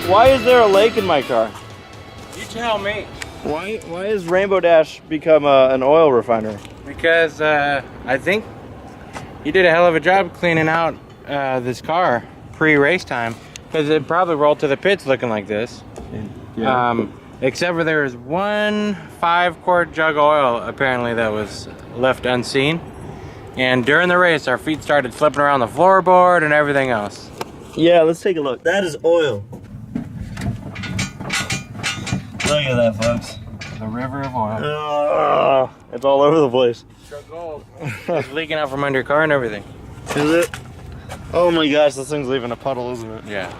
Why is there a lake in my car? You tell me. Why has Rainbow Dash become an oil refinery? Because I think he did a hell of a job cleaning out this car pre-race time. Because it probably rolled to the pits looking like this. Yeah. Except for there was one 5-quart jug of oil apparently that was left unseen. And during the race, our feet started slipping around the floorboard and everything else. Yeah, let's take a look. That is oil. Look at that, folks. The river of oil. It's all over the place. It's leaking out from under your car and everything. Is it? Oh my gosh, this thing's leaving a puddle, isn't it? Yeah.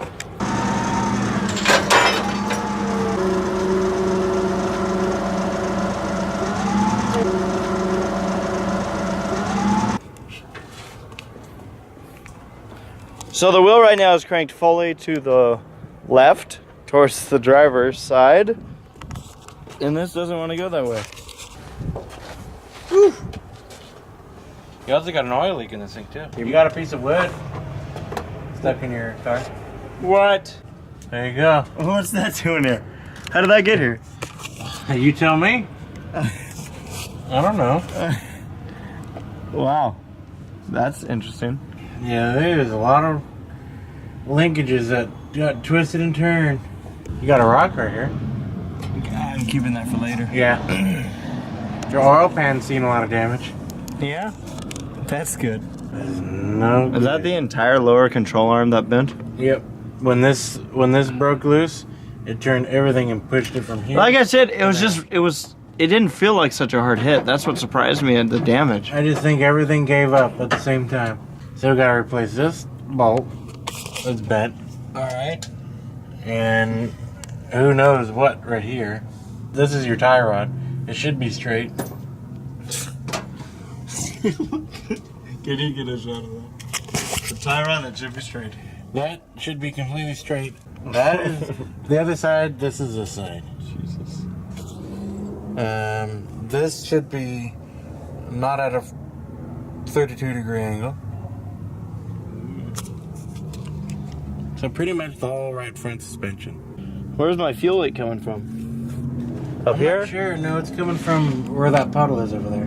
So the wheel right now is cranked fully to the left, towards the driver's side. And this doesn't want to go that way. Whew. You also got an oil leak in this thing too. You got a piece of wood stuck in your car. What? There you go. What's that doing here? How did that get here? You tell me. I don't know. Wow. That's interesting. Yeah, there's a lot of linkages that got twisted and turned. You got a rock right here. I'm keeping that for later. Yeah. Your oil pan's seen a lot of damage. Yeah? That's good. No. Is that the entire lower control arm that bent? Yep. When this broke loose, it turned everything and pushed it from here. Like I said, it didn't feel like such a hard hit. That's what surprised me at the damage. I just think everything gave up at the same time. So we gotta replace this bolt. It's bent. Alright. And who knows what right here. This is your tie rod. It should be straight. Can you get a shot of that? The tie rod, that should be straight. That should be completely straight. That is the other side. This is this side. Jesus. This should be not at a 32-degree angle. So pretty much the whole right front suspension. Where's my fuel leak coming from? Up I'm here? not sure. No, it's coming from where that puddle is over there.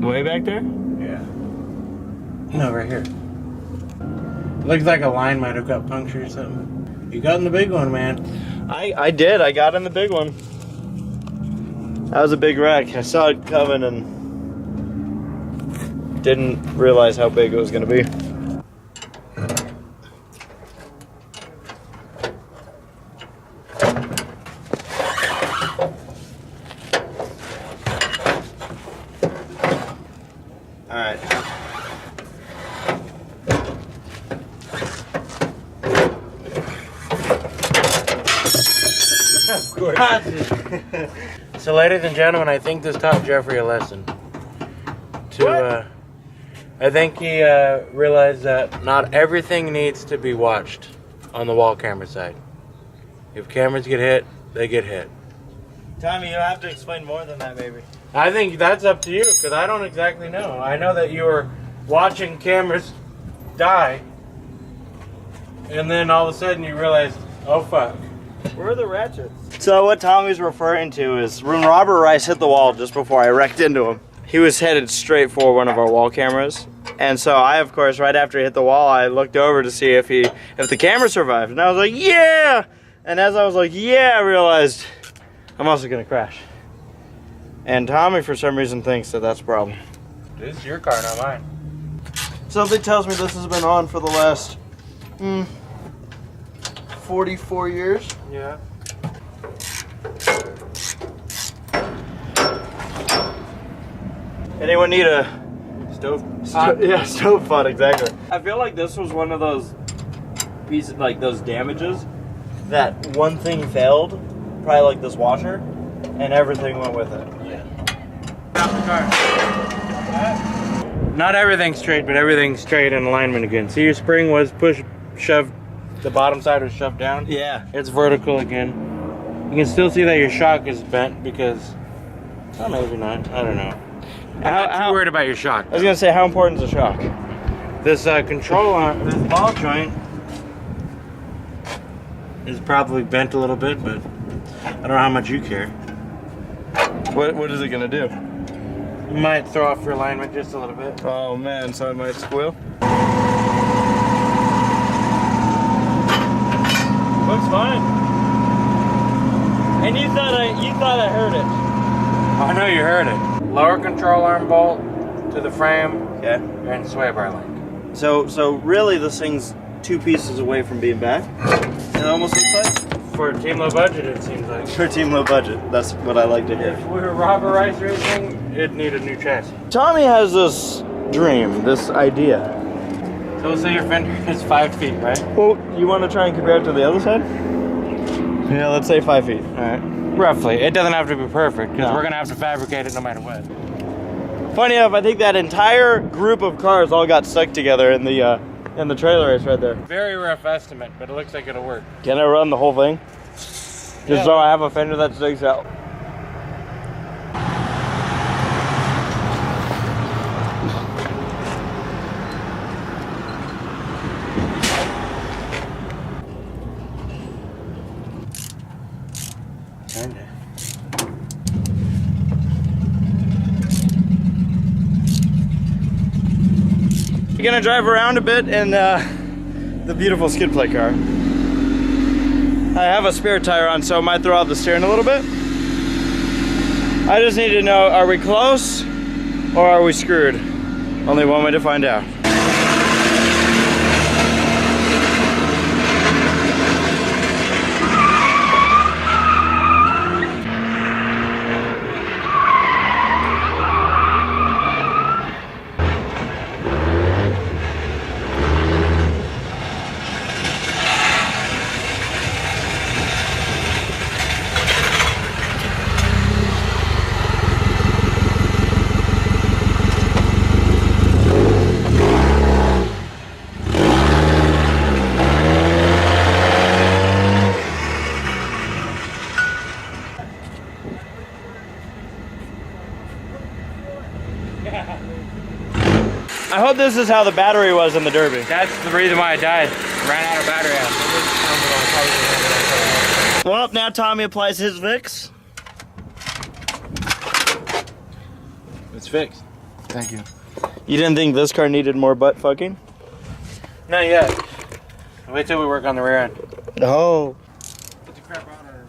Way back there? Yeah. No, right here. Looks like a line might have got punctured or something. You got in the big one, man. I did. I got in the big one. That was a big wreck. I saw it coming and didn't realize how big it was going to be. Alright. Of course. So, ladies and gentlemen, I think this taught Jeffrey a lesson. I think he realized that not everything needs to be watched on the wall camera side. If cameras get hit, they get hit. Tommy, you have to explain more than that, maybe. I think that's up to you, because I don't exactly know. I know that you were watching cameras die, and then all of a sudden you realized, oh fuck. Where are the ratchets? So what Tommy's referring to is when Robert Rice hit the wall just before I wrecked into him, he was headed straight for one of our wall cameras. And so I, of course, right after he hit the wall, I looked over to see if the camera survived. And I was like, yeah! And as I was like, yeah, I realized I'm also gonna crash. And Tommy, for some reason, thinks that that's a problem. This is your car, not mine. Something tells me this has been on for the last 44 years. Yeah. Anyone need a Stove? yeah, stove pot, exactly. I feel like this was one of those pieces, like those damages, that one thing failed, probably like this washer, and everything went with it. Yeah. Out the car. Not everything's straight, but everything's straight in alignment again. See, your spring was shoved, the bottom side was shoved down. Yeah. It's vertical again. You can still see that your shock is bent because, well, maybe not, I don't know. I'm not too worried about your shock. I was gonna say, how important is the shock? This control arm, this ball joint, is probably bent a little bit, but I don't know how much you care. What is it gonna do? You might throw off your alignment just a little bit. Oh man, so it might squeal. Looks fine. And you thought I heard it. I know you heard it. Lower control arm bolt to the frame. Okay. And sway bar link. So really this thing's 2 pieces away from being back. It almost looks like. For team low budget, it seems like. For team low budget, that's what I like to hear. If we were Robert Rice Racing, it'd need a new chassis. Tommy has this dream, this idea. So let's say your fender is 5 feet, right? Well, you want to try and compare it to the other side? Yeah, let's say 5 feet. All right. Roughly. It doesn't have to be perfect, because No. we're going to have to fabricate it no matter what. Funny enough, I think that entire group of cars all got stuck together in the trailer race right there. Very rough estimate, but it looks like it'll work. Can I run the whole thing? Just Yeah. so I have a fender that sticks out. Kinda. We're gonna drive around a bit in the beautiful skid plate car. I have a spare tire on, so I might throw out the steering a little bit. I just need to know, are we close or are we screwed? Only one way to find out. I hope this is how the battery was in the Derby. That's the reason why I died. Ran out of battery out. Well, now Tommy applies his Vicks. It's fixed. Thank you. You didn't think this car needed more butt fucking? Not yet. Wait till we work on the rear end. No. Put the crap on her.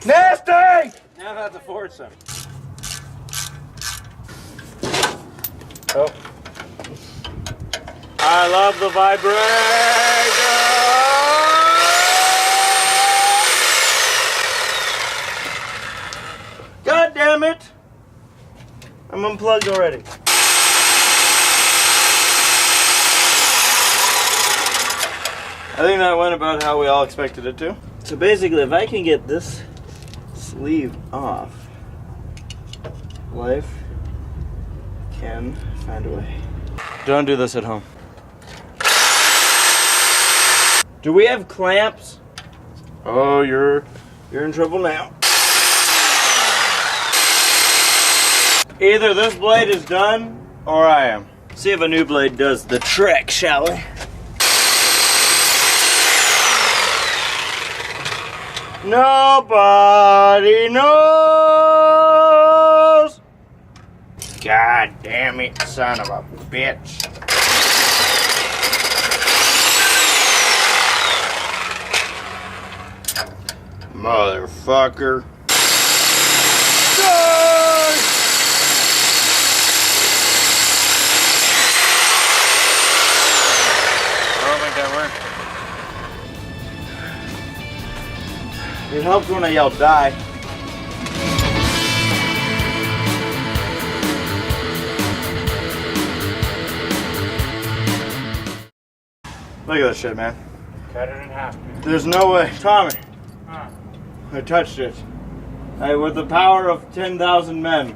Nasty! Now that's a foursome. Oh. I love the vibrator! God damn it! I'm unplugged already. I think that went about how we all expected it to. So basically, if I can get this sleeve off, life can find a way. Don't do this at home. Do we have clamps? Oh, you're in trouble now. Either this blade is done, or I am. See if a new blade does the trick, shall we? Nobody knows. God damn it, son of a bitch. Motherfucker. I don't think that worked. It helps when I yell die. Look at this shit, man. Cut it in half. There's no way. Tommy, Huh. I touched it. With the power of 10,000 men.